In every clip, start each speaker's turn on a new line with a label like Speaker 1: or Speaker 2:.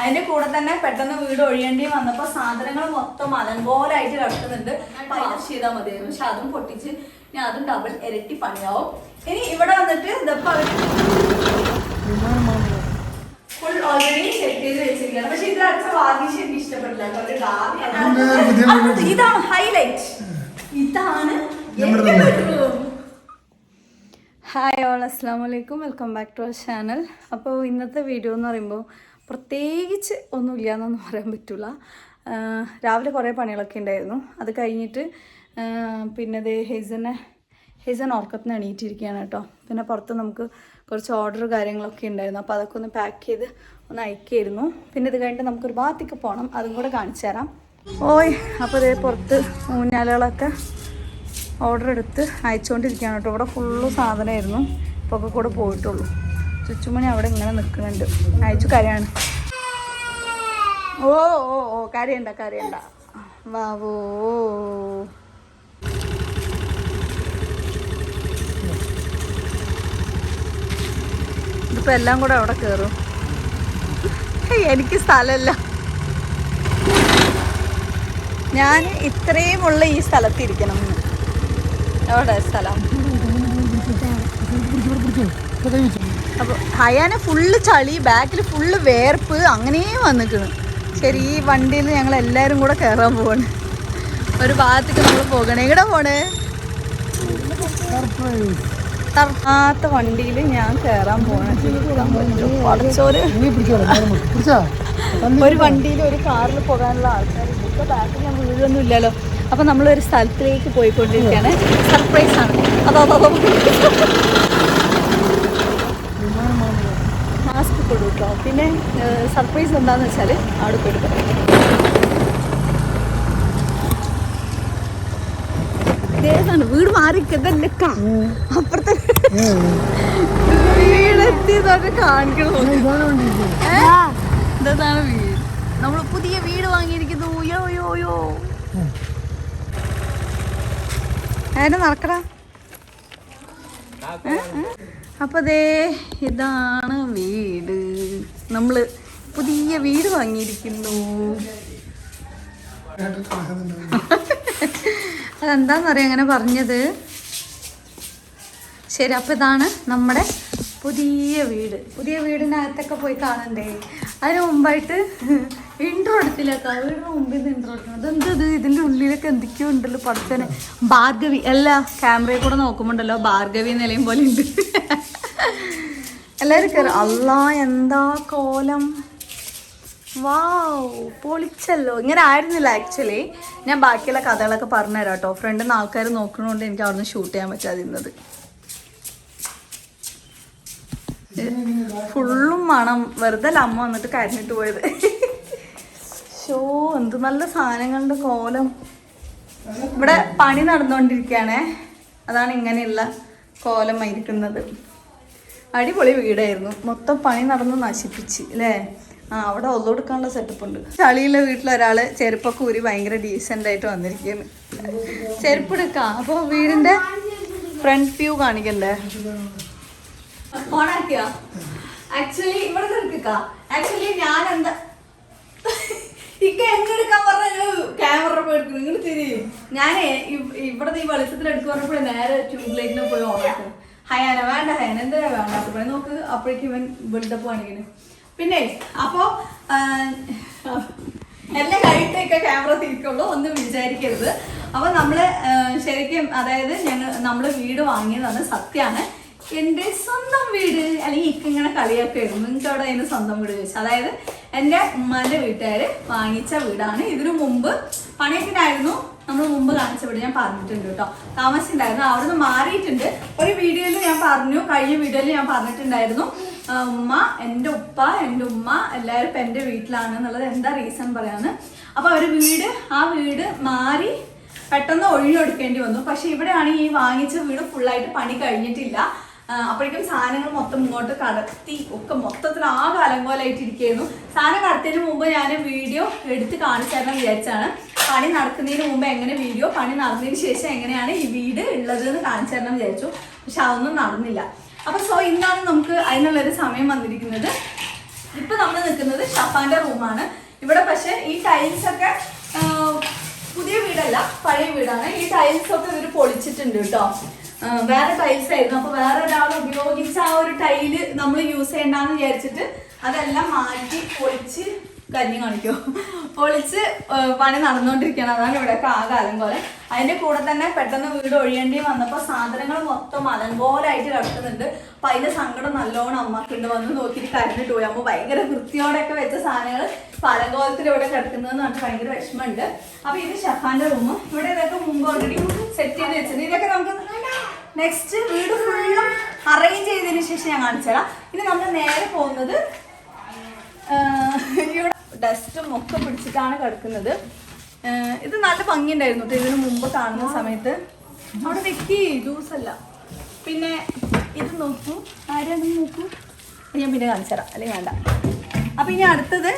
Speaker 1: അതിന്റെ കൂടെ തന്നെ പെട്ടെന്ന് വീട് ഒഴിയേണ്ടി വന്നപ്പോൾ സാധനങ്ങൾ മൊത്തം അലങ്കോലായിട്ട് കിടക്കുന്നുണ്ട്. വാഷ് ചെയ്താൽ മതിയായിരുന്നു. പക്ഷെ അതും പൊട്ടിച്ച് ഞാൻ അതും ഡബിൾ ഇരട്ടി പണിയാവും. ഇനി ഇവിടെ വന്നിട്ട് ഫുൾ ഓൾറെഡി സെറ്റ് ചെയ്ത് വെച്ചിരിക്കുകയാണ്. പക്ഷെ ഇത് അടിച്ച വാർണിഷ് എനിക്ക് ഇഷ്ടപ്പെട്ടില്ല. ഇതാണ് ഹൈലൈറ്റ്. ഇതാണ് ഹായ് ഓൾ, അസ്സാം വലൈക്കും, welcome back to our channel. അപ്പോൾ ഇന്നത്തെ വീഡിയോ എന്ന് പറയുമ്പോൾ പ്രത്യേകിച്ച് ഒന്നുമില്ല എന്നൊന്നും പറയാൻ പറ്റില്ല. രാവിലെ കുറേ പണികളൊക്കെ ഉണ്ടായിരുന്നു. അത് കഴിഞ്ഞിട്ട് പിന്നെ ഹെയ്സൻ ഉറക്കത്തിന് എണീറ്റിരിക്കുകയാണ് കേട്ടോ. പിന്നെ പുറത്ത് നമുക്ക് കുറച്ച് ഓർഡർ കാര്യങ്ങളൊക്കെ ഉണ്ടായിരുന്നു. അപ്പോൾ അതൊക്കെ ഒന്ന് പാക്ക് ചെയ്ത് ഒന്ന് അയക്കായിരുന്നു. പിന്നെ ഇത് കഴിഞ്ഞിട്ട് നമുക്കൊരു ഭാഗത്തേക്ക് പോകണം, അതും കൂടെ കാണിച്ചു തരാം. ഓയ് അപ്പോൾ ഇതേ പുറത്ത് ഊഞ്ഞാലുകളൊക്കെ ഓർഡർ എടുത്ത് അയച്ചുകൊണ്ടിരിക്കുകയാണ് കേട്ടോ. ഇവിടെ ഫുള്ള് സാധനമായിരുന്നു. ഇപ്പോൾ ഒക്കെ കൂടെ പോയിട്ടുള്ളൂ. ചുറ്റുമണി അവിടെ ഇങ്ങനെ നിൽക്കുന്നുണ്ട്. അയച്ചു കരയാണ്. ഓ ഓ ഓ കരയണ്ട വാവോ. ഇതിപ്പോൾ എല്ലാം കൂടെ അവിടെ കയറും. എനിക്ക് സ്ഥലമല്ല. ഞാൻ ഇത്രയുമുള്ള ഈ സ്ഥലത്തിരിക്കണം. എവിടെ സ്ഥലം? അപ്പോൾ ഹയാനെ ഫുള്ള് ചളി, ബാക്കിൽ ഫുള്ള് വേർപ്പ്, അങ്ങനെ വന്നിക്കണം. ശരി, ഈ വണ്ടിയിൽ ഞങ്ങൾ എല്ലാവരും കൂടെ കയറാൻ പോവാണ്. ഒരു ഭാഗത്തേക്ക് നമ്മൾ പോകണേ. എവിടെ പോണേ? തറക്കാത്ത വണ്ടിയിൽ ഞാൻ കയറാൻ പോകണം. ഒരു വണ്ടിയിൽ ഒരു കാറിൽ പോകാനുള്ള ആൾക്കാരുണ്ട്. ഇപ്പോൾ ബാക്കിൽ ഞാൻ വീഴൊന്നും ഇല്ലല്ലോ. അപ്പോൾ നമ്മളൊരു സ്ഥലത്തിലേക്ക് പോയിക്കൊണ്ടിരിക്കുകയാണ്. സർപ്രൈസാണ്. അതോ മാസ്ക് കൊടുട്ടോ. പിന്നെ സർപ്രൈസ് എന്താണെന്ന് വെച്ചാൽ അവിടെ പോയിട്ട് പറയാം. ഇതേതാണ് വീട് മാറിക്കതല്ലക്ക. അപ്പുറത്തെ വീടെത്തി കാണിക്കണം. ഇതാണ് വീട്. നമ്മൾ പുതിയ വീട് വാങ്ങിയിരിക്കുന്നു. യോ യോ യോ അതിനെ നടക്കടാ. അപ്പൊ ദേ ഇതാണ് വീട്. നമ്മള് പുതിയ വീട് വാങ്ങിയിരിക്കുന്നു. അതെന്താന്നറിയാം അങ്ങനെ പറഞ്ഞത്. ശരി, അപ്പൊ ഇതാണ് നമ്മുടെ പുതിയ വീട്. പുതിയ വീടിനകത്തൊക്കെ പോയി കാണണ്ടേ. അതിന് മുമ്പായിട്ട് ഇൻട്രോ എടുത്തില്ലേക്കാ. വീടിന് മുമ്പിൽ നിന്ന് ഇൻട്രോ എടുക്കണം. അതെന്തത് ഇതിൻ്റെ ഉള്ളിലൊക്കെ എന്തൊക്കെയോ ഉണ്ടല്ലോ. പഠിച്ചനെ ഭാർഗവി അല്ല, ക്യാമറയിൽ കൂടെ നോക്കുമ്പോണ്ടല്ലോ ഭാർഗവി നിലയും പോലെ ഉണ്ട്. എല്ലാവരും കയറും. അല്ലാ എന്താ കോലം. വാവ്, പൊളിച്ചല്ലോ. ഇങ്ങനെ ആയിരുന്നില്ല ആക്ച്വലി. ഞാൻ ബാക്കിയുള്ള കഥകളൊക്കെ പറഞ്ഞുതരാം കേട്ടോ. ഫ്രണ്ടിൽ നിന്ന് ആൾക്കാർ നോക്കണോണ്ട് എനിക്ക് അവിടെ നിന്ന് ഷൂട്ട് ചെയ്യാൻ പറ്റാതിരുന്നത്. ഫുള്ളും മണം. വെറുതെ അമ്മ വന്നിട്ട് കരഞ്ഞിട്ട് പോയത്. ഷോ, എന്ത് നല്ല സാധനങ്ങളുടെ കോലം. ഇവിടെ പണി നടന്നുകൊണ്ടിരിക്കുകയാണേ. അതാണ് ഇങ്ങനെയുള്ള കോലം ഇരിക്കുന്നത്. അടിപൊളി വീടായിരുന്നു. മൊത്തം പണി നടന്ന് നശിപ്പിച്ച് അല്ലേ. അവിടെ ഒതുകൊടുക്കാനുള്ള സെറ്റപ്പ് ഉണ്ട്. ചളിയുള്ള വീട്ടിലൊരാൾ ചെരുപ്പൊക്കെ ഊരി ഭയങ്കര ഡീസൻ്റ് ആയിട്ട് വന്നിരിക്കുകയാണ്. ചെരുപ്പ് എടുക്കാം. അപ്പോൾ വീടിൻ്റെ ഫ്രണ്ട് വ്യൂ കാണിക്കണ്ടേ. ഓണാക്കിയോ? ആക്ച്വലി ഇവിടെ നിൽക്കുക. ആക്ച്വലി ഞാൻ എന്താ ഇക്ക എന്നെടുക്കാൻ പറഞ്ഞു ക്യാമറ പോയി എടുക്കുന്നു. ഇങ്ങോട്ട് തിരിയും. ഞാനേ ഇവിടുത്തെ ഈ വെളിച്ചത്തിൽ എടുക്കുക പറഞ്ഞപ്പോഴേ നേരെ ട്യൂബ് ലൈറ്റിനെ പോയി ഓണാക്കും. ഹയാന വേണ്ട, ഹയാന എന്താ വേണ്ട നോക്ക്. അപ്പോഴേക്കും ഇവൻ ബിൽഡപ്പ് കാണിക്കുന്നു. പിന്നെ അപ്പോൾ എല്ലാം കഴിഞ്ഞിട്ടൊക്കെ ക്യാമറ തിരിക്കുള്ളൂ, ഒന്നും വിചാരിക്കരുത്. അപ്പോൾ നമ്മൾ ശരിക്കും അതായത് നമ്മൾ വീട് വാങ്ങിയതാണ്. സത്യമാണ് എൻ്റെ സ്വന്തം വീട്. അല്ലെങ്കിൽ ഇക്ക ഇങ്ങനെ കളിയാക്കായിരുന്നു. നിങ്ങൾക്ക് അവിടെ അതിന് സ്വന്തം വീട് ചോദിച്ചു. അതായത് എൻ്റെ ഉമ്മാൻ്റെ വീട്ടുകാർ വാങ്ങിച്ച വീടാണ്. ഇതിനു മുമ്പ് പണിയൊക്കെയായിരുന്നു. നമ്മൾ മുമ്പ് കാണിച്ച വീട് ഞാൻ പറഞ്ഞിട്ടുണ്ട് കേട്ടോ. താമസിച്ചിട്ടുണ്ടായിരുന്നു. അവിടെ നിന്ന് മാറിയിട്ടുണ്ട്. ഒരു വീഡിയോയിൽ ഞാൻ പറഞ്ഞു, കഴിഞ്ഞ വീഡിയോയിൽ ഞാൻ പറഞ്ഞിട്ടുണ്ടായിരുന്നു ഉമ്മ, എൻ്റെ ഉപ്പ, എൻ്റെ ഉമ്മ എല്ലാവരും ഇപ്പം എൻ്റെ വീട്ടിലാണ് എന്നുള്ളത്. എന്താ റീസൺ പറയാന്ന്. അപ്പോൾ ഒരു ആ വീട് മാറി പെട്ടെന്ന് ഒഴിഞ്ഞെടുക്കേണ്ടി വന്നു. പക്ഷെ ഇവിടെയാണെങ്കിൽ ഈ വാങ്ങിച്ച വീട് ഫുള്ളായിട്ട് പണി കഴിഞ്ഞിട്ടില്ല. അപ്പോഴേക്കും സാധനങ്ങൾ മൊത്തം ഇങ്ങോട്ട് കടത്തി ഒക്കെ മൊത്തത്തിൽ ആകെ അലങ്കോലായിട്ടിരിക്കുകയായിരുന്നു. സാധനം കടത്തിയതിന് മുമ്പ് ഞാൻ വീഡിയോ എടുത്ത് കാണിച്ചു തരണം വിചാരിച്ചാണ്. പണി നടക്കുന്നതിന് മുമ്പ് എങ്ങനെ വീഡിയോ, പണി നടന്നതിന് ശേഷം എങ്ങനെയാണ് ഈ വീട് ഉള്ളത് എന്ന് കാണിച്ചു തരണം വിചാരിച്ചു. പക്ഷെ അതൊന്നും നടന്നില്ല. അപ്പോൾ ഇന്നാണ് നമുക്ക് അതിനുള്ളൊരു സമയം വന്നിരിക്കുന്നത്. ഇപ്പൊ നമ്മൾ നിൽക്കുന്നത് ഷഫാന്റെ റൂമാണ്. ഇവിടെ പക്ഷെ ഈ ടൈൽസ് ഒക്കെ പുതിയ വീടല്ല, പഴയ വീടാണ്. ഈ ടൈൽസ് ഒക്കെ ഇവര് പൊളിച്ചിട്ടുണ്ട് കേട്ടോ. വേറെ ടൈൽസ് ആയിരുന്നു. അപ്പൊ വേറെ ഒരാൾ ഉപയോഗിച്ച ആ ഒരു ടൈല് നമ്മൾ യൂസ് ചെയ്യണ്ടെന്ന് വിചാരിച്ചിട്ട് അതെല്ലാം മാറ്റി പൊളിച്ച് കഞ്ഞി കാണിക്കോ പൊളിച്ച് പണി നടന്നുകൊണ്ടിരിക്കുകയാണ്. അതാണ് ഇവിടെയൊക്കെ ആ കാലം പോലെ. അതിന്റെ കൂടെ തന്നെ പെട്ടെന്ന് വീട് ഒഴിയേണ്ടി വന്നപ്പോൾ സാധനങ്ങൾ മൊത്തം അലങ്കോലായിട്ട് കിടക്കുന്നുണ്ട്. അപ്പൊ അതിന്റെ സങ്കടം നല്ലോണം അമ്മക്കുണ്ട്. വന്ന് നോക്കിയിട്ട് കരഞ്ഞിട്ട് പോയി. അമ്മ ഭയങ്കര വൃത്തിയോടെയൊക്കെ വെച്ച സാധനങ്ങൾ പലങ്കോലത്തിൽ ഇവിടെ കിടക്കുന്നതെന്ന് പറഞ്ഞിട്ട് ഭയങ്കര വിഷമമുണ്ട്. അപ്പൊ ഇത് ഷഫാന്റെ റൂം. ഇവിടെ ഇതൊക്കെ മുമ്പ് ഓൾറെഡി സെറ്റ് ചെയ്ത് വെച്ചത്. ഇതൊക്കെ നമുക്ക് നെക്സ്റ്റ് വീട് ഫുള്ളും അറേഞ്ച് ചെയ്തതിന് ശേഷം ഞാൻ കാണിച്ചുതരാം. ഇനി നമ്മൾ നേരെ പോകുന്നത് ഇവിടെ ഡസ്റ്റും ഒക്കെ പിടിച്ചിട്ടാണ് കിടക്കുന്നത്. ഇത് നല്ല ഭംഗിയുണ്ടായിരുന്നു കേട്ടോ ഇതിന് മുമ്പ് കാണുന്ന സമയത്ത്. അവിടെ വെക്കി ജ്യൂസ് അല്ല. പിന്നെ ഇത് നോക്കൂ, ആരെയാണെന്ന് നോക്കൂ. ഞാൻ പിന്നെ കാണിച്ചു തരാം, അല്ലെങ്കിൽ വേണ്ട. അപ്പം ഇനി അടുത്തത്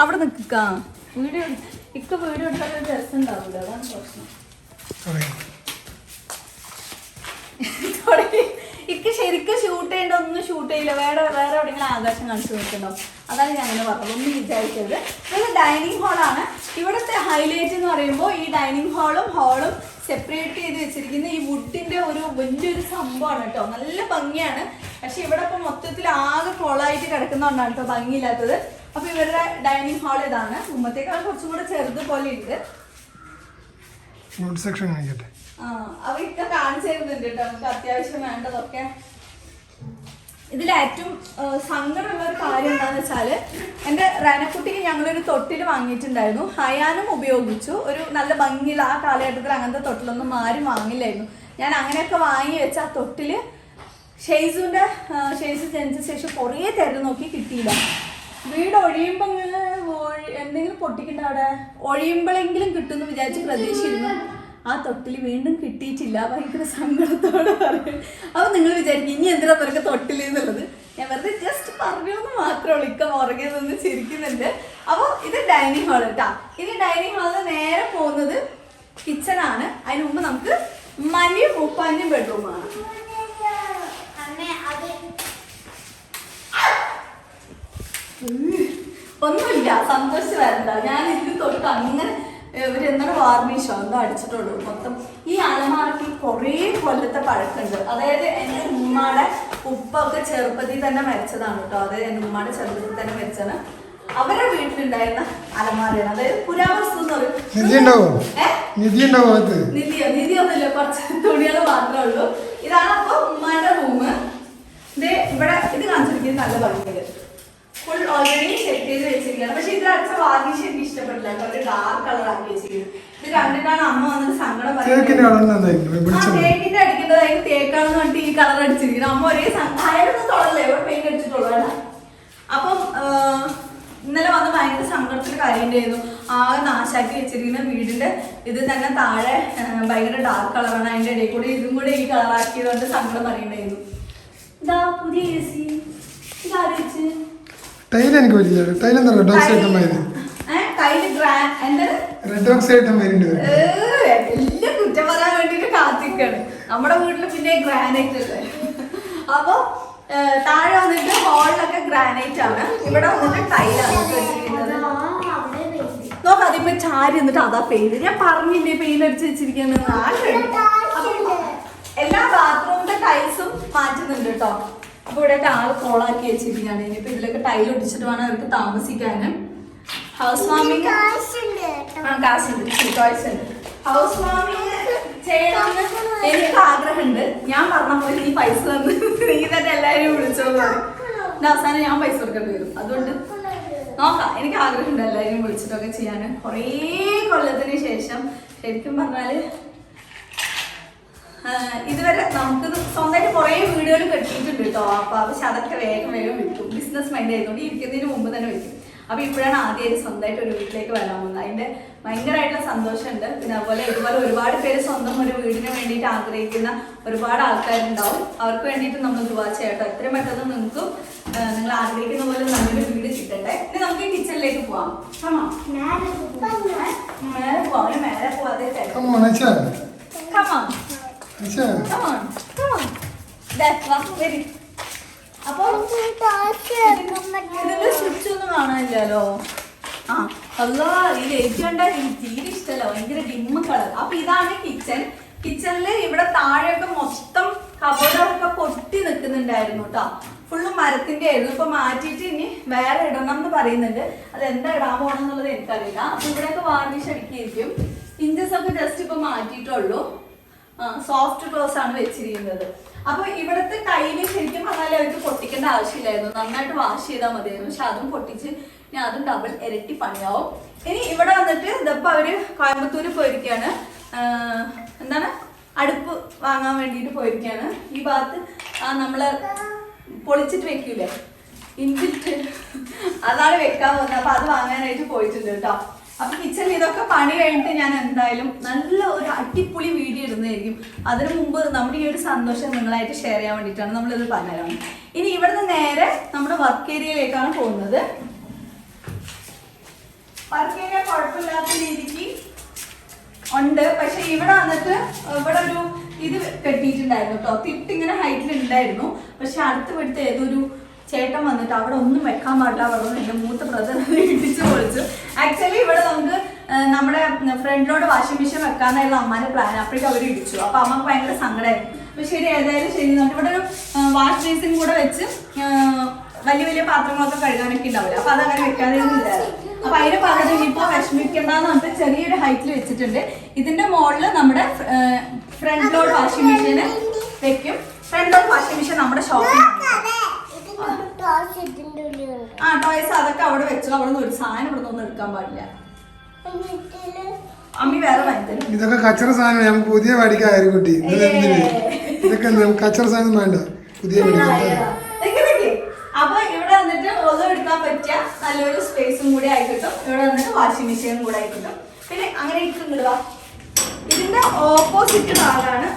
Speaker 1: അവിടെ നിൽക്കുക. വീഡിയോ വീഡിയോ എടുത്താൽ ഒരു രസം ഉണ്ടാവില്ല, അതാണ് പ്രശ്നം. ഇക്ക് ശരിക്കും ഷൂട്ട് ചെയ്യേണ്ട ഒന്നും ഷൂട്ട് ചെയ്യില്ല. വേറെ എവിടെയെങ്കിലും ആകാശം കാണിച്ചു നോക്കണ്ടോ, അതാണ് ഞാൻ അങ്ങനെ പറഞ്ഞത്. ഒന്നും വിചാരിക്കരുത്. ഇത് ഡൈനിങ് ഹാളാണ്. ഇവിടുത്തെ ഹൈലൈറ്റ് എന്ന് പറയുമ്പോൾ ഈ ഡൈനിങ് ഹാളും സെപ്പറേറ്റ് ചെയ്ത് വെച്ചിരിക്കുന്ന ഈ വുഡിന്റെ ഒരു വലിയൊരു സംഭവമാണ് കേട്ടോ. നല്ല ഭംഗിയാണ്. പക്ഷെ ഇവിടെ ഇപ്പൊ മൊത്തത്തിൽ ആകെ കൊളായിട്ട് കിടക്കുന്നതുകൊണ്ടാണ് കേട്ടോ ഭംഗിയില്ലാത്തത്. അപ്പൊ ഇവരുടെ ഡൈനിങ് ഹാൾ ഇതാണ്. മുമ്പത്തേക്കാൾ കുറച്ചും കൂടെ ചെറുത് പോലെ ഉണ്ട്. അവയൊക്കെ കാണിച്ചു തരുന്നുണ്ട് കേട്ടോ നമുക്ക് അത്യാവശ്യം വേണ്ടതൊക്കെ. ഇതിലേറ്റവും സങ്കടമുള്ള ഒരു കാര്യം എന്താണെന്ന് വെച്ചാല്, എൻ്റെ റനക്കുട്ടിക്ക് ഞങ്ങളൊരു തൊട്ടിൽ വാങ്ങിയിട്ടുണ്ടായിരുന്നു. ഹയാനും ഉപയോഗിച്ചു. ഒരു നല്ല ഭംഗിയുള്ള ആ കാലഘട്ടത്തിൽ അങ്ങനത്തെ തൊട്ടിലൊന്നും ആരും വാങ്ങില്ലായിരുന്നു. ഞാൻ അങ്ങനെയൊക്കെ വാങ്ങി വെച്ച ആ തൊട്ടില് ഷെയ്സു ജനിച്ച ശേഷം കുറേ തെരഞ്ഞു നോക്കി കിട്ടിയില്ല. വീട് ഒഴിയുമ്പോൾ എന്തെങ്കിലും പൊട്ടിക്കണ്ട, അവിടെ ഒഴിയുമ്പോഴെങ്കിലും കിട്ടുമെന്ന് വിചാരിച്ച് പ്രതീക്ഷിച്ചിരുന്നു. ആ തൊട്ടിൽ വീണ്ടും കിട്ടിയിട്ടില്ല. ഭയങ്കര സങ്കടത്തോടെ പറയും. അപ്പൊ നിങ്ങൾ വിചാരിക്കും ഇനി എന്തിനാ നിനക്ക് തൊട്ടിൽ എന്നുള്ളത്. ഞാൻ വെറുതെ ജസ്റ്റ് പറഞ്ഞെന്ന് മാത്രമേ ഉള്ളൂ. ഇക്ക പുറകെ നിന്ന് ചിരിക്കുന്നുണ്ട്. അപ്പോൾ ഇത് ഡൈനിങ് ഹാൾ കേട്ടാ. ഇനി ഡൈനിങ് ഹാളിൽ നേരെ പോകുന്നത് കിച്ചണാണ്. അതിന് മുമ്പ് നമുക്ക് മനിയും ഉപ്പാന്റെയും ബെഡ്റൂമാണ്. ഒന്നുമില്ല, സന്തോഷിച്ച് വരണ്ട. ഞാൻ ഇതിന് തൊട്ട് അങ്ങനെ ഇവർ എന്താണ് വാർണിഷോ എന്തോ അടിച്ചിട്ടുള്ളൂ. മൊത്തം ഈ അലമാരക്ക് കുറേ കൊല്ലത്തെ പഴക്കമുണ്ട്. അതായത് എൻ്റെ ഉമ്മയുടെ ഉപ്പൊക്കെ ചെറുപ്പത്തിൽ തന്നെ മരിച്ചതാണ് കേട്ടോ. അതായത് എൻ്റെ ഉമ്മയുടെ ചെറുപ്പത്തിൽ തന്നെ മരിച്ചാണ്. അവരുടെ വീട്ടിലുണ്ടായിരുന്ന അലമാരയാണ്. അതായത് പുരാവസ്തു എന്ന് പറയും. നിധിയൊന്നുമില്ല, കുറച്ച് തുണികൾ മാത്രമേ ഉള്ളൂ. ഇതാണ് അപ്പൊ ഉമ്മയുടെ റൂം. ഇത് ഇവിടെ ഇത് കാണിച്ചിരിക്കുന്നത് നല്ല ഭംഗിയത് ഫുൾ ഓൾറെഡി സെറ്റ് ചെയ്ത് വെച്ചിരിക്കുകയാണ്. പക്ഷെ ഇത് അടിച്ച വാർണിഷ് എനിക്ക് ഇഷ്ടപ്പെട്ടില്ല. ഒരു ഡാർക്ക് കളർ ആക്കി വെച്ചിരിക്കുന്നത്. ഇത് കണ്ടിട്ടാണ് അമ്മ വന്നിട്ട് സങ്കടം പറയുന്നത്. തേക്കിന്റെ അടിക്കേണ്ടത് അതിന് തേക്കാണെന്ന് പറഞ്ഞിട്ട് ഈ കളർ അടിച്ചിരിക്കുന്നത്. അമ്മ ഒരേ അയാളൊന്നും തൊടല്ലേ, ഇവിടെ പെയിന്റ് അടിച്ചിട്ടുള്ളൂ. അപ്പം ഇന്നലെ വന്ന് ഭയങ്കര സങ്കടത്തിൽ കാര്യമുണ്ടായിരുന്നു. ആകെ നാശാക്കി വെച്ചിരിക്കുന്ന വീടിന്റെ ഇത് തന്നെ താഴെ ഭയങ്കര ഡാർക്ക് കളറാണ്. അതിന്റെ ഇടയിൽ കൂടെ ഇതും കൂടെ ഈ കളറാക്കിയത് കൊണ്ട് സങ്കടം പറയുന്നുണ്ടായിരുന്നു. ഇതാ പുതിയ AC ഇതാലോചിച്ച്
Speaker 2: ടൈൽ എനിക്ക് പറ്റില്ല. ടൈൽ എന്താ റെഡ് ഓക്സ് ഐറ്റം ആയിരുന്നു.
Speaker 1: എല്ലാം കുറ്റം പറയാൻ വേണ്ടിട്ട് കാത്തിക്കാണ്. നമ്മുടെ വീട്ടില് പിന്നെ ഗ്രാനൈറ്റ് അല്ലേ. അപ്പൊ താഴെ വന്നിട്ട് ഹോളിലൊക്കെ ഗ്രാനൈറ്റ് ആണ്. ഇവിടെ വന്നിട്ട് ടൈലാണ് വെച്ചിരിക്കുന്നത്. നോക്കാം അതിപ്പോ ചാരി എന്നിട്ട് അതാ പെയിന്റ്. ഞാൻ പറഞ്ഞില്ലേ പെയിന്റ് അടിച്ച് വെച്ചിരിക്കുന്നത്. എല്ലാ ബാത്റൂമിന്റെ ടൈൽസും മാറ്റുന്നുണ്ട് കേട്ടോ. അപ്പൊ ഇവിടെ ആള് കോളാക്കി വെച്ചിരിക്കുകയാണ്. ഇനിയിപ്പോ ഇതിലൊക്കെ ടൈൽ ഒടിച്ചിട്ട് വേണം അവർക്ക് താമസിക്കാന്. ഹൗസ് വാമിങ് ഹൗസ് വാമിങ് ചെയ്യണമെന്ന് എനിക്ക് ആഗ്രഹമുണ്ട്. ഞാൻ പറഞ്ഞ പോലെ നീ പൈസ തന്ന് നീ തന്നെ എല്ലാവരെയും വിളിച്ചോളൂ. അവസാനം ഞാൻ പൈസ കൊടുക്കേണ്ടി വരും. അതുകൊണ്ട് നോക്കാം. എനിക്ക് ആഗ്രഹമുണ്ട് എല്ലാവരെയും വിളിച്ചിട്ടൊക്കെ ചെയ്യാൻ. കുറേ കൊല്ലത്തിന് ശേഷം ശരിക്കും പറഞ്ഞാല് ഇതുവരെ നമുക്ക് സ്വന്തമായിട്ട് കുറേ വീടുകൾ കെട്ടിയിട്ടുണ്ട് കേട്ടോ. അപ്പൊ പക്ഷെ അതൊക്കെ വേഗം വിൽക്കും. ബിസിനസ് മൈൻഡ് ആയതുകൊണ്ട് ഇരിക്കുന്നതിന് മുമ്പ് തന്നെ വിൽക്കും. അപ്പൊ ഇപ്പോഴാണ് ആദ്യമായിട്ട് സ്വന്തമായിട്ട് ഒരു വീട്ടിലേക്ക് വരാൻ പോകുന്നത്. അതിന്റെ ഭയങ്കരമായിട്ടുള്ള സന്തോഷമുണ്ട്. പിന്നെ അതുപോലെ ഇതുപോലെ ഒരുപാട് പേര് സ്വന്തം ഒരു വീടിന് വേണ്ടിയിട്ട് ആഗ്രഹിക്കുന്ന ഒരുപാട് ആൾക്കാരുണ്ടാവും. അവർക്ക് വേണ്ടിയിട്ട് നമ്മൾ ദുആ ചെയ്യട്ടോ. എത്രയും പെട്ടെന്ന് നിങ്ങൾക്കും നിങ്ങൾ ആഗ്രഹിക്കുന്ന പോലെ നല്ലൊരു വീട് കിട്ടട്ടെ. ഇനി നമുക്ക് കിച്ചണിലേക്ക് പോവാം. മേലെ പോവാം. മേലെ പോവാതെ അപ്പൊ ഇതിന്റെ സ്വിച്ച് ഒന്നും കാണാനില്ലല്ലോ. ആ അല്ലാ, ഈ ലൈറ്റ് കണ്ടാൽ തീരെ ഇഷ്ടമല്ല, ഭയങ്കര ഡിമ്മ് കളർ. അപ്പൊ ഇതാണ് കിച്ചൺ. കിച്ചണില് ഇവിടെ താഴെയൊക്കെ മൊത്തം കബോർഡൊക്കെ പൊട്ടി നിൽക്കുന്നുണ്ടായിരുന്നു കേട്ടോ. ഫുള്ള് മരത്തിന്റെ ആയിരുന്നു. ഇപ്പൊ മാറ്റിയിട്ട് ഇനി വേറെ ഇടണം എന്ന് പറയുന്നുണ്ട്. അത് എന്താ ഇടാൻ പോകണം എന്നുള്ളത് എനിക്കറിയില്ല. അപ്പൊ ഇവിടെയൊക്കെ വാർണിഷ് അടിക്കായിരിക്കും. ഇഞ്ചസ് ഒക്കെ ജസ്റ്റ് ഇപ്പൊ മാറ്റിയിട്ടുള്ളൂ. സോഫ്റ്റ് ക്ലോസ് ആണ് വെച്ചിരിക്കുന്നത്. അപ്പൊ ഇവിടുത്തെ ടൈല് ശരിക്കും പറഞ്ഞാൽ അവർക്ക് പൊട്ടിക്കേണ്ട ആവശ്യമില്ലായിരുന്നു, നന്നായിട്ട് വാഷ് ചെയ്താൽ മതിയായിരുന്നു. പക്ഷെ അതും പൊട്ടിച്ച് ഇനി അതും ഡബിൾ ഇരട്ടി പണിയാവും. ഇനി ഇവിടെ വന്നിട്ട് ഇതപ്പോ അവര് കോയമ്പത്തൂര് പോയിരിക്കാണ്. എന്താണ്, അടുപ്പ് വാങ്ങാൻ വേണ്ടിയിട്ട് പോയിരിക്കാണ്. ഈ ഭാഗത്ത് നമ്മള് പൊളിച്ചിട്ട് വെക്കൂലേ, ഇൻബിൽറ്റ്, അതാണ് വെക്കാൻ പോകുന്നത്. അപ്പൊ അത് വാങ്ങാനായിട്ട് പോയിട്ടുണ്ട് കേട്ടോ. അപ്പൊ കിച്ചണിൽ ഇതൊക്കെ പണി കഴിഞ്ഞിട്ട് ഞാൻ എന്തായാലും നല്ല ഒരു അടിപൊളി വീഡിയോ ഇടുന്നതായിരിക്കും. അതിനു മുമ്പ് നമ്മുടെ ഈ ഒരു സന്തോഷം നിങ്ങളായിട്ട് ഷെയർ ചെയ്യാൻ വേണ്ടിയിട്ടാണ് നമ്മളിത് പറഞ്ഞുതരാം. ഇനി ഇവിടുന്ന് നേരെ നമ്മുടെ വർക്ക് ഏരിയയിലേക്കാണ് പോകുന്നത്. വർക്ക് ഏരിയ കുഴപ്പമില്ലാത്ത രീതിക്ക് ഉണ്ട്. പക്ഷെ ഇവിടെ വന്നിട്ട് ഇവിടെ ഒരു ഇത് കെട്ടിയിട്ടുണ്ടായിരുന്നു കേട്ടോ. തിട്ടിങ്ങനെ ഹൈറ്റിൽ ഉണ്ടായിരുന്നു. പക്ഷെ അടുത്ത് വിടുത്ത് ഏതൊരു ചേട്ടൻ വന്നിട്ട് അവിടെ ഒന്നും വെക്കാൻ പാടില്ല പറഞ്ഞു. എൻ്റെ മൂത്ത ബ്രദർ ഇടിച്ച് പൊളിച്ചു. ആക്ച്വലി ഇവിടെ നമുക്ക് നമ്മുടെ ഫ്രണ്ടിലോട് വാഷിംഗ് മെഷീൻ വെക്കാന്നായിരുന്നു അമ്മാന്റെ പ്ലാൻ. അപ്പോഴേക്കും അവർ ഇടിച്ചു. അപ്പൊ അമ്മക്ക് ഭയങ്കര സങ്കടമായിരുന്നു. അപ്പൊ ശരി, ഏതായാലും ശരി. ഇവിടെ ഒരു വാഷ് ബേസിൻ കൂടെ വെച്ച് വലിയ വലിയ പാത്രങ്ങളൊക്കെ കഴുകാനൊക്കെ ഉണ്ടാവില്ല. അപ്പൊ അതങ്ങനെ വെക്കാതെയൊന്നും ഇല്ലായിരുന്നു. അപ്പൊ അതിന് പകരം ഇനിയിപ്പോ വിഷമിക്കണ്ടെന്ന് പറഞ്ഞിട്ട് ചെറിയൊരു ഹൈറ്റിൽ വെച്ചിട്ടുണ്ട്. ഇതിന്റെ മുകളിൽ നമ്മുടെ ഫ്രണ്ട് ലോഡ് വാഷിംഗ് മെഷീന് വെക്കും. ഫ്രണ്ട് ലോഡ് വാഷിംഗ് മെഷീൻ നമ്മുടെ ഷോപ്പിൽ ടോയ്സ് അതൊക്കെ അവിടെ വെച്ചു. അവിടെ നിന്ന് ഒരു സാധനം ഇവിടെ ഒന്നും എടുക്കാൻ പാടില്ല. അമ്മി വേറെ വലുതരും.
Speaker 2: ഇതൊക്കെ കച്ചറ സാധനം നമുക്ക് പുതിയ മേടിക്കാൻ കുട്ടി. ഇതൊക്കെ കച്ചറ സാധനം വേണ്ട, പുതിയ
Speaker 1: അപ്പൊ ഇവിടെ വന്നിട്ട് ഒന്നും എടുക്കാൻ പറ്റിയ നല്ലൊരു സ്പേസും കൂടി ആയിക്കിട്ടും. ഇവിടെ വന്നിട്ട് വാഷിംഗ് മെഷീനും കൂടെ ആയിക്കിട്ടും. പിന്നെ അങ്ങനെ ഇട്ടുണ്ടോ. ഇതിന്റെ ഓപ്പോസിറ്റ് ഭാഗമാണ്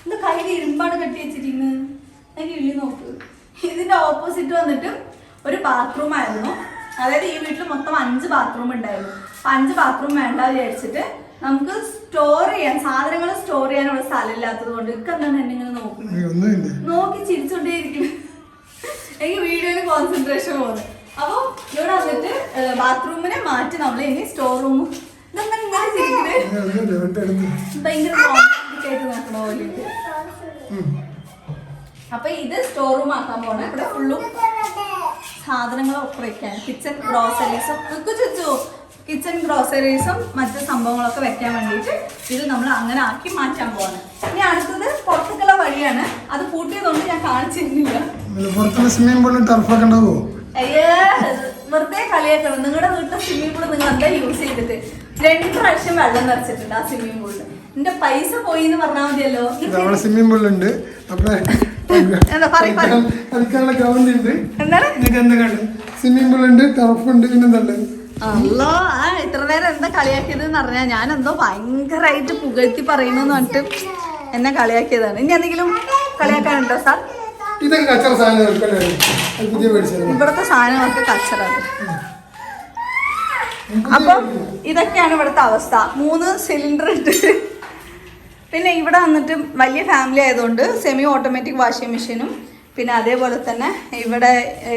Speaker 1: എന്താ കയ്യിൽ ഇരുമ്പാണ് കെട്ടി വെച്ചിരിക്കുന്നത്. അതിന് ഇള്ളി നോക്ക്. ഇതിന്റെ ഓപ്പോസിറ്റ് വന്നിട്ട് ഒരു ബാത്റൂം ആയിരുന്നു. അതായത് ഈ വീട്ടിൽ മൊത്തം 5 ബാത്റൂം ഉണ്ടായിരുന്നു. അപ്പൊ 5 ബാത്റൂം വേണ്ട വിചാരിച്ചിട്ട് നമുക്ക് സ്റ്റോർ ചെയ്യാൻ സാധനങ്ങൾ സ്റ്റോർ ചെയ്യാനുള്ള സ്ഥലം ഇല്ലാത്തത് കൊണ്ട് എന്താണ് എന്നെ ഇങ്ങനെ നോക്കുന്നത്, നോക്കി ചിരിച്ചോണ്ടേയിരിക്കും. എനിക്ക് വീഡിയോയിൽ കോൺസെൻട്രേഷൻ പോകുന്നത്. അപ്പൊ ഇവിടെ വന്നിട്ട് ബാത്റൂമിനെ മാറ്റി നമ്മൾ ഇനി സ്റ്റോർ റൂം ഇങ്ങനെ ചിരിക്കുന്നത് ഭയങ്കര ആയിട്ട് നോക്കണ പോലെ. അപ്പൊ ഇത് സ്റ്റോർ റൂം ആക്കാൻ പോണേ. ഇവിടെ ഫുള്ളും സാധനങ്ങളൊക്കെ വെക്കാൻ കിച്ചൺ ഗ്രോസറീസും കിച്ചൺ ഗ്രോസറീസും മറ്റു സംഭവങ്ങളൊക്കെ വെക്കാൻ വേണ്ടിയിട്ട് ഇത് നമ്മൾ അങ്ങനെ ആക്കി മാറ്റാൻ പോവാണ്. ഇനി അടുത്തത് പുറത്തേക്കുള്ള വഴിയാണ്. അത് പൂട്ടിയതുകൊണ്ട് ഞാൻ കാണിച്ചിരുന്നില്ല. അയ്യേ, വെറുതെ കളിയാക്കണം. നിങ്ങളുടെ വീട്ടിലെ സ്വിമ്മിംഗ് പൂള് നിങ്ങൾ എന്താ യൂസ് ചെയ്തിട്ട് 2 പ്രാവശ്യം വെള്ളം നിറച്ചിട്ടുണ്ട് ആ സ്വിമ്മിംഗ് പൂളിൽ. എന്റെ പൈസ പോയി എന്ന് പറഞ്ഞാൽ മതിയല്ലോ.
Speaker 2: സ്വിമ്മിംഗ് പൂളുണ്ട്, സ്വിമ്മിംഗ് പൂളുണ്ട്, ടർഫുണ്ട്, പിന്നെന്താ
Speaker 1: അല്ലോ. ഇത്ര നേരം എന്താ കളിയാക്കിയത് എന്ന് പറഞ്ഞാൽ ഞാൻ എന്തോ ഭയങ്കരമായിട്ട് പുകഴ്ത്തി പറയുന്നു പറഞ്ഞിട്ട് എന്നെ കളിയാക്കിയതാണ്. ഇനി എന്തെങ്കിലും കളിയാക്കാനുണ്ടോ സാർ? ഇവിടുത്തെ സാധനങ്ങളൊക്കെ കച്ചറാണ്. അപ്പൊ ഇതൊക്കെയാണ് ഇവിടുത്തെ അവസ്ഥ. 3 സിലിണ്ടർ ഉണ്ട്. പിന്നെ ഇവിടെ വന്നിട്ട് വലിയ ഫാമിലി ആയതുകൊണ്ട് സെമി ഓട്ടോമാറ്റിക് വാഷിംഗ് മെഷീനും പിന്നെ അതേപോലെ തന്നെ ഇവിടെ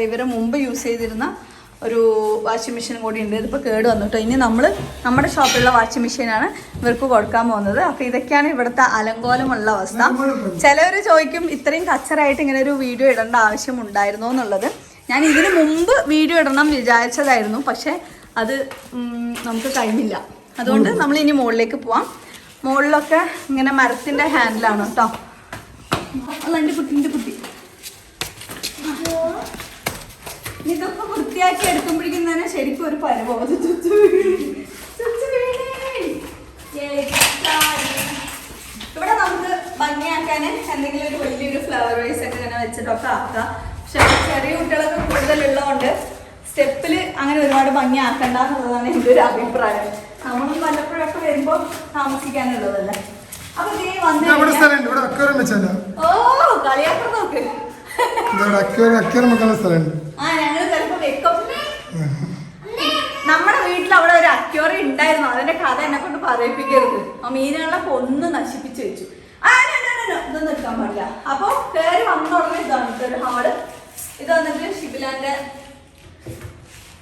Speaker 1: ഇവർ മുമ്പ് യൂസ് ചെയ്തിരുന്ന ഒരു വാഷിംഗ് മെഷീൻ കൂടി ഉണ്ട്. ഇതിപ്പോൾ കേട് വന്നിട്ടോ. ഇനി നമ്മൾ നമ്മുടെ ഷോപ്പിലുള്ള വാഷിംഗ് മെഷീനാണ് ഇവർക്ക് കൊടുക്കാൻ പോകുന്നത്. അപ്പോൾ ഇതൊക്കെയാണ് ഇവിടുത്തെ അലങ്കോലമുള്ള അവസ്ഥ. ചിലവർ ചോദിക്കും ഇത്രയും കച്ചറായിട്ട് ഇങ്ങനെ ഒരു വീഡിയോ ഇടേണ്ട ആവശ്യം ഉണ്ടായിരുന്നോ എന്നുള്ളത്. ഞാൻ ഇതിന് മുമ്പ് വീഡിയോ ഇടണം വിചാരിച്ചതായിരുന്നു, പക്ഷേ അത് നമുക്ക് കഴിഞ്ഞില്ല. അതുകൊണ്ട് നമ്മൾ ഇനി മുകളിലേക്ക് പോവാം. മുകളിലൊക്കെ ഇങ്ങനെ മരത്തിൻ്റെ ഹാൻഡിലാണ് കേട്ടോ. അല്ല എൻ്റെ കുട്ടി ഇതൊക്കെ വൃത്തിയാക്കി എടുക്കുമ്പോഴേക്കും തന്നെ ശരിക്കും ഒരു പരമോധ ഇവിടെ നമുക്ക് ഭംഗിയാക്കാൻ എന്തെങ്കിലും ഒരു വലിയൊരു ഫ്ലവർ വൈസ് ഒക്കെ ഇങ്ങനെ വെച്ചിട്ടൊക്കെ ആക്കാം. പക്ഷെ ചെറിയ കുട്ടികളൊക്കെ കൂടുതലുള്ളതുകൊണ്ട് സ്റ്റെപ്പിൽ അങ്ങനെ ഒരുപാട് ഭംഗി ആക്കണ്ട എന്നുള്ളതാണ് എൻ്റെ ഒരു അഭിപ്രായം. നമ്മളും വല്ലപ്പോഴൊക്കെ വരുമ്പോൾ താമസിക്കാനുള്ളതല്ലേ. അപ്പൊ ഓ കളിയാക്കാൻ നോക്ക്. ഞങ്ങള് ചിലപ്പോ വെക്കും. നമ്മുടെ വീട്ടിൽ അവിടെ ഒരു അക്വേറിയം ഉണ്ടായിരുന്നു. അതിന്റെ കഥ എന്നെ കൊണ്ട് പറയിപ്പിക്കരുത്. ആ മീനുകളൊക്കെ ഒന്ന് നശിപ്പിച്ചു വെച്ചു. ഇതൊന്നും എടുക്കാൻ പാടില്ല. അപ്പൊ കയറി വന്ന ഉടനെ ഇതാണ് ഒരു ഹാള്. ഇത് വന്നിട്ട്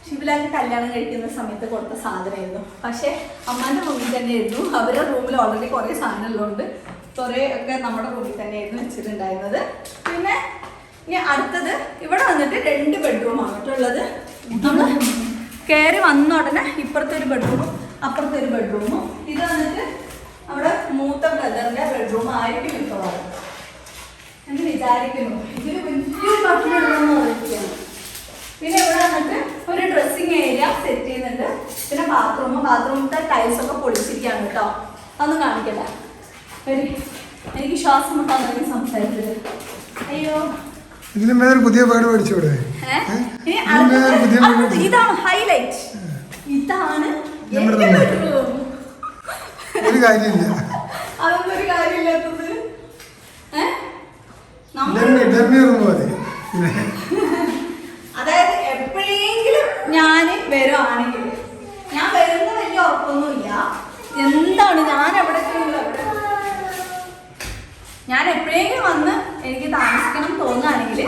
Speaker 1: ഷിബിലാന്റെ കല്യാണം കഴിക്കുന്ന സമയത്ത് കൊടുത്ത സാധനമായിരുന്നു. പക്ഷെ അമ്മാന്റെ റൂമിൽ തന്നെയായിരുന്നു. അവരുടെ റൂമിൽ ഓൾറെഡി കുറെ സാധനങ്ങളുണ്ട്. കുറെ ഒക്കെ നമ്മുടെ റൂമിൽ തന്നെയായിരുന്നു വെച്ചിട്ടുണ്ടായിരുന്നത്. പിന്നെ ഇനി അടുത്തത് ഇവിടെ വന്നിട്ട് 2 ബെഡ്റൂമാണ് ഉള്ളത്. നമ്മൾ കയറി വന്ന ഉടനെ ഇപ്പുറത്തെ ഒരു ബെഡ്റൂമും അപ്പുറത്തെ ഒരു ബെഡ്റൂമും. ഇത് വന്നിട്ട് നമ്മുടെ മൂത്ത ബ്രദറിന്റെ ബെഡ്റൂം ആയിരിക്കും മിക്കവാറും എന്ന് വിചാരിക്കുന്നു. ഇതിൽ വലിയ ബട്ടലുണ്ടെന്ന് പറയുകയാണ്. പിന്നെ ഇവിടെ വന്നിട്ട് ഒരു ഡ്രസ്സിങ് ഏരിയ സെറ്റ് ചെയ്യുന്നുണ്ട്. പിന്നെ ബാത്റൂമിന്റെ ടൈൽസ് ഒക്കെ പൊളിച്ചിരിക്കുകയാണ് കേട്ടോ. അതൊന്നും കാണിക്കട്ടെ. എനിക്ക് ശ്വാസം മുട്ടാൻ സംസാരിച്ചത്. അയ്യോ
Speaker 2: പുതിയ വീട് മേടിച്ചൂടെ?
Speaker 1: ഇതാണ് ഹൈലൈറ്റ്. ഇതാണ് എന്റെ ബെഡ്റൂം.
Speaker 2: ഒരു കാര്യമില്ല,
Speaker 1: അതൊന്നും ഒരു കാര്യമില്ലാത്തത്. അതായത് എപ്പോഴെങ്കിലും ഞാൻ വരുവാണെങ്കിൽ, ഞാൻ വരുന്ന വലിയ ഉറപ്പൊന്നുമില്ല. എന്താണ് ഞാൻ എപ്പോഴെങ്കിലും വന്ന് എനിക്ക് താമസിക്കണം തോന്നുകയാണെങ്കിൽ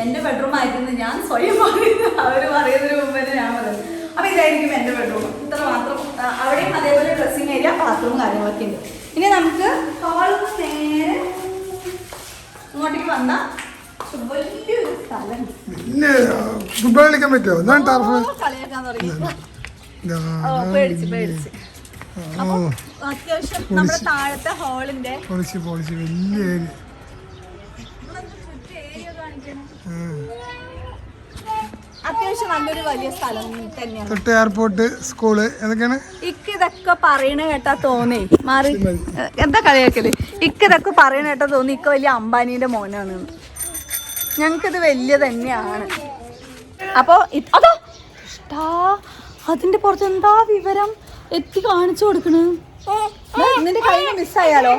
Speaker 1: എൻ്റെ ബെഡ്റൂം ആയിരുന്നു ഞാൻ സ്വയം പറയുന്നത്. അവർ പറയുന്നതിന് മുമ്പ് തന്നെ ഞാൻ പറയുന്നത്. അപ്പൊ ഇതായിരിക്കും എൻ്റെ ബെഡ്റൂം. ഇത്ര മാത്രം. അവിടെയും അതേപോലെ ഡ്രസ്സിങ് ഏരിയ, ബാത്റൂം കാര്യങ്ങളൊക്കെ ഉണ്ട്. ഇനി നമുക്ക് ഹാളിൽ നിന്ന് നേരെ ഇങ്ങോട്ടേക്ക് വന്ന വലിയൊരു സ്ഥലം.
Speaker 2: കളിക്കാൻ പറ്റുമോ?
Speaker 1: കളിയാക്കാൻ തുടങ്ങി. പേടിച്ച് അപ്പൊ അത്യാവശ്യം നമ്മുടെ താഴത്തെ ഹാളിന്റെ അത്യാവശ്യം നല്ലൊരു വലിയ സ്ഥലം തന്നെയാണ്.
Speaker 2: എയർപോർട്ട്, സ്കൂള്, ഏതൊക്കെയാണ്.
Speaker 1: ഇതൊക്കെ പറയണ കേട്ടാ തോന്നി മാറി എന്താ കളിയാക്കല്. ഇതൊക്കെ പറയണ കേട്ടാ തോന്നി വലിയ അംബാനിയുടെ മോനാണ്. ഞങ്ങൾക്കിത് വലിയ തന്നെയാണ്. അപ്പോ അതോ ഇഷ്ടാ അതിന്റെ പുറത്ത് എന്താ വിവരം എത്തി കാണിച്ചു കൊടുക്കണ്. നിന്റെ കയ്യിൽ മിസ്സായാലോ.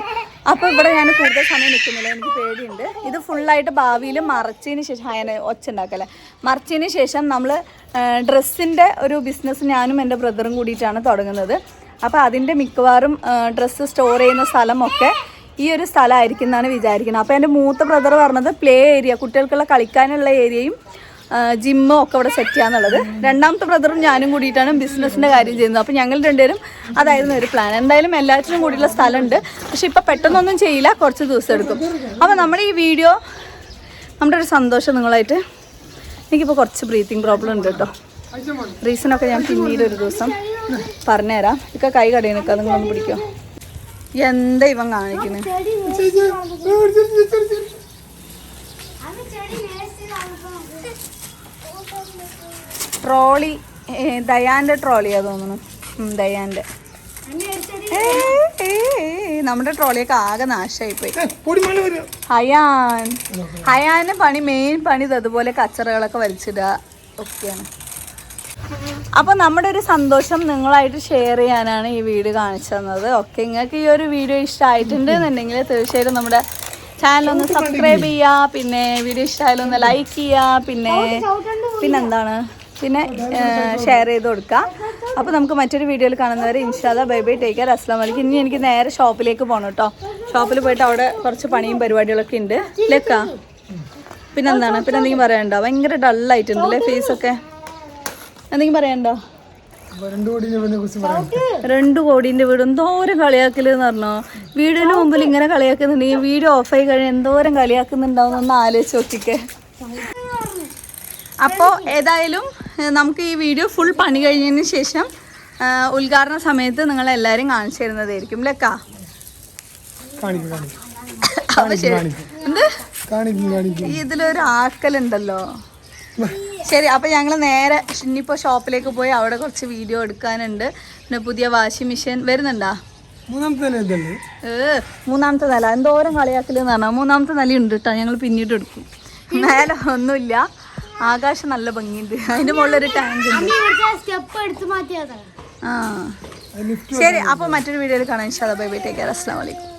Speaker 1: അപ്പൊ ഇവിടെ ഞാൻ കൂടുതൽ സമയം നിൽക്കുന്നില്ല, എനിക്ക് പേടിയുണ്ട്. ഇത് ഫുള്ളായിട്ട് ഭാവിയിൽ മറച്ചതിന് ശേഷം ഒച്ച ഉണ്ടാക്കല്ലേ, മറച്ചതിന് ശേഷം നമ്മൾ ഡ്രസ്സിൻ്റെ ഒരു ബിസിനസ് ഞാനും എൻ്റെ ബ്രദറും കൂടിയിട്ടാണ് തുടങ്ങുന്നത്. അപ്പോൾ അതിൻ്റെ മിക്കവാറും ഡ്രസ്സ് സ്റ്റോർ ചെയ്യുന്ന സ്ഥലമൊക്കെ ഈ ഒരു സ്ഥലമായിരിക്കും എന്നാണ് വിചാരിക്കുന്നത്. അപ്പോൾ എൻ്റെ മൂത്ത ബ്രദർ പറഞ്ഞത് പ്ലേ ഏരിയ, കുട്ടികൾക്കുള്ള കളിക്കാനുള്ള ഏരിയയും ജിമ്മും ഒക്കെ ഇവിടെ സെറ്റ് ചെയ്യാന്നുള്ളത്. രണ്ടാമത്തെ ബ്രദറും ഞാനും കൂടിയിട്ടാണ് ബിസിനസ്സിൻ്റെ കാര്യം ചെയ്യുന്നത്. അപ്പോൾ ഞങ്ങൾ രണ്ടുപേരും അതായിരുന്നു ഒരു പ്ലാൻ. എന്തായാലും എല്ലാറ്റിനും കൂടിയുള്ള സ്ഥലമുണ്ട്. പക്ഷെ ഇപ്പം പെട്ടെന്നൊന്നും ചെയ്യില്ല, കുറച്ച് ദിവസം എടുക്കും. അപ്പോൾ നമ്മുടെ ഈ വീഡിയോ നമ്മുടെ ഒരു സന്തോഷം നിങ്ങളായിട്ട്. എനിക്കിപ്പോൾ കുറച്ച് ബ്രീത്തിങ് പ്രോബ്ലം ഉണ്ട് കേട്ടോ. റീസണൊക്കെ ഞാൻ പിന്നീട് ഒരു ദിവസം പറഞ്ഞുതരാം. ഇതൊക്കെ കൈ കടയിൽ നിൽക്കുക, നിങ്ങളൊന്ന് പിടിക്കോ. എന്താ ഇവൻ കാണിക്കുന്നത്? ട്രോളി ദയാന്റെ ട്രോളിയാ തോന്നുന്നു. ദയാന്റെ നമ്മുടെ ട്രോളിയൊക്കെ ആകെ നാശമായിപ്പോയി. ഹയാന് മെയിൻ പണി അതുപോലെ കച്ചറകളൊക്കെ വലിച്ചിടുക ഒക്കെയാണ്. അപ്പോൾ നമ്മുടെ ഒരു സന്തോഷം നിങ്ങളായിട്ട് ഷെയർ ചെയ്യാനാണ് ഈ വീഡിയോ കാണിച്ചു തന്നത്. ഓക്കെ, നിങ്ങൾക്ക് ഈ ഒരു വീഡിയോ ഇഷ്ടമായിട്ടുണ്ട് എന്നുണ്ടെങ്കിൽ തീർച്ചയായിട്ടും നമ്മുടെ ചാനലൊന്ന് സബ്സ്ക്രൈബ് ചെയ്യുക. പിന്നെ വീഡിയോ ഇഷ്ടമായാലും ഒന്ന് ലൈക്ക് ചെയ്യുക. പിന്നെന്താണ് ഷെയർ ചെയ്ത് കൊടുക്കുക. അപ്പോൾ നമുക്ക് മറ്റൊരു വീഡിയോയിൽ കാണുന്നവരെ ഇൻഷാ അല്ലാഹ് ബൈ ബൈ, ടേക്ക് കെയർ, അസ്സലാമു അലൈക്കും. ഇനി എനിക്ക് നേരെ ഷോപ്പിലേക്ക് പോകണം കേട്ടോ. ഷോപ്പിൽ പോയിട്ട് അവിടെ കുറച്ച് പണിയും പരിപാടികളൊക്കെ ഉണ്ട്. ലേക്കാ പിന്നെന്താണ്, പിന്നെ എന്തെങ്കിലും പറയാനുണ്ടോ? ഭയങ്കര ഡള്ളായിട്ടുണ്ടല്ലേ ഫേസൊക്കെ. എന്തെങ്കിലും പറയാനുണ്ടോ? 2 കോടീൻ്റെ വീട് എന്തോരം കളിയാക്കല് എന്ന് പറഞ്ഞോ. വീടിന് മുമ്പിൽ ഇങ്ങനെ കളിയാക്കുന്നുണ്ടെങ്കിൽ വീഡിയോ ഓഫായി കഴിഞ്ഞാൽ എന്തോരം കളിയാക്കുന്നുണ്ടാവും ഒന്ന് ആലോചിച്ച് നോക്കിക്കേ. അപ്പോൾ ഏതായാലും നമുക്ക് ഈ വീഡിയോ ഫുൾ പണി കഴിഞ്ഞതിന് ശേഷം ഉദ്ഘാടന സമയത്ത് നിങ്ങളെല്ലാവരും കാണിച്ചു തരുന്നതായിരിക്കും. ലേക്കാ ഇതിലൊരു ആക്കലുണ്ടല്ലോ. ശരി, അപ്പോൾ ഞങ്ങൾ നേരെ ഇനിയിപ്പോൾ ഷോപ്പിലേക്ക് പോയി അവിടെ കുറച്ച് വീഡിയോ എടുക്കാനുണ്ട്. പിന്നെ പുതിയ വാഷിംഗ് മെഷീൻ വരുന്നുണ്ടാ. 3ാമത്തെ നില എന്തോരം കളിയാക്കലെന്ന് പറഞ്ഞാൽ 3ാമത്തെ നില ഉണ്ട് കേട്ടോ. ഞങ്ങൾ പിന്നീട് എടുക്കും. മേലെ ഒന്നുമില്ല, ആകാശം നല്ല ഭംഗിയുണ്ട്. അതിന്റെ മുകളിലൊരു ടാങ്ക് ഉണ്ട്. ശരി, അപ്പോൾ മറ്റൊരു വീഡിയോയിൽ കാണാം. ഇൻഷാ അല്ലാഹ് ബൈ ബൈ, ടേക്ക് കെയർ, അസ്സലാമു അലൈക്കും.